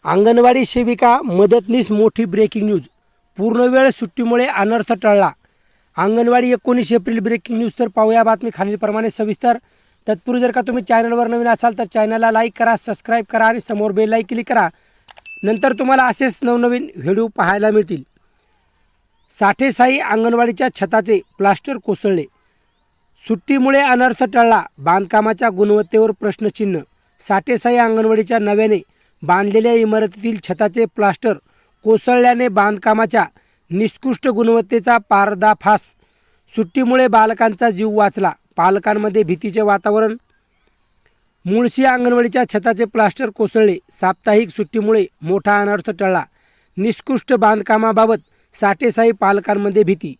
अंगणवाडी सेविका मदतनीस मोठी ब्रेकिंग न्यूज. पूर्णवेळ सुट्टीमुळे अनर्थ टळला. Anganwadi 19 April breaking news. तर पाहूया बातमी खालीलप्रमाणे सविस्तर. तत्पूर्वी जर का तुम्ही चॅनलवर नवीन असाल तर चॅनलला लाईक करा, सबस्क्राईब करा आणि समोर बेल लाईक क्लिक करा. नंतर तुम्हाला असेच नवनवीन व्हिडिओ पाहायला मिळतील. साठेसाई अंगणवाडीच्या छताचे प्लास्टर कोसळले. सुट्टीमुळे अनर्थ टळला. बांधकामाच्या गुणवत्तेवर प्रश्नचिन्ह. साठेसाई अंगणवाडीच्या नव्याने बांधलेल्या इमारतीतील छताचे प्लास्टर कोसळल्याने बांधकामाच्या निकृष्ट गुणवत्तेचा पर्दाफाश. सुट्टीमुळे बालकांचा जीव वाचला. पालकांमध्ये भीतीचे वातावरण. मुळशी अंगणवाडीच्या छताचे प्लास्टर कोसळले. साप्ताहिक सुट्टीमुळे मोठा अनर्थ टळला. निकृष्ट बांधकामाबाबत साठेसाई पालकांमध्ये भीती.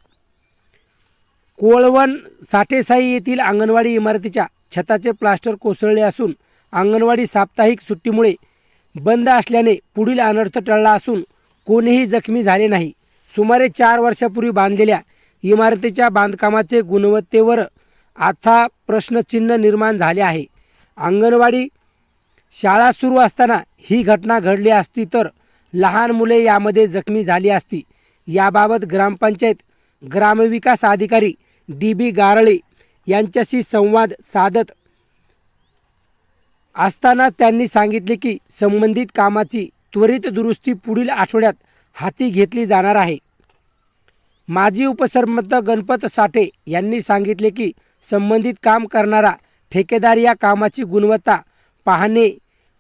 कोळवण साठेसाई येथील अंगणवाडी इमारतीच्या छताचे प्लास्टर कोसळले असून अंगणवाडी साप्ताहिक सुट्टीमुळे बंद असल्याने पुढील अनर्थ टळला असून कोणीही जखमी झाले नाही. सुमारे 4 वर्षापूर्वी बांधलेल्या इमारतीच्या बांधकामाचे गुणवत्तेवर आता प्रश्नचिन्ह निर्माण झाले आहे. अंगणवाडी शाळा सुरू असताना ही घटना घडली असती तर लहान मुले यामध्ये जखमी झाली असती. याबाबत ग्रामपंचायत ग्रामविकास अधिकारी DB गारळे यांच्याशी संवाद साधत असताना त्यांनी सांगितले की संबंधित कामाची त्वरित दुरुस्ती पुढील आठवड्यात हाती घेतली जाणार आहे. माजी उपसरपंच गणपत साठे यांनी सांगितले की संबंधित काम करणारा ठेकेदार या कामाची गुणवत्ता पाहणे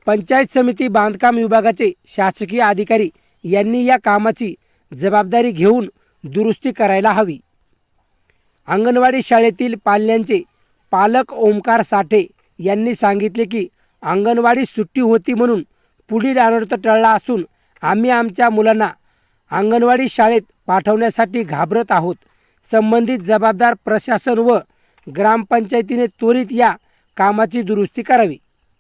पंचायत समिती बांधकाम विभागाचे शासकीय अधिकारी यांनी या कामाची जबाबदारी घेऊन दुरुस्ती करायला हवी. अंगणवाडी शाळेतील पाल्यांचे पालक ओमकार साठे यांनी सांगितले की अंगणवाडी सुट्टी होती म्हणून पुढील अनर्थ टळला असून आम्ही आमच्या मुलांना अंगणवाडी शाळेत पाठवण्यासाठी घाबरत आहोत. संबंधित जबाबदार प्रशासन व ग्रामपंचायतीने त्वरित या कामाची दुरुस्ती करावी.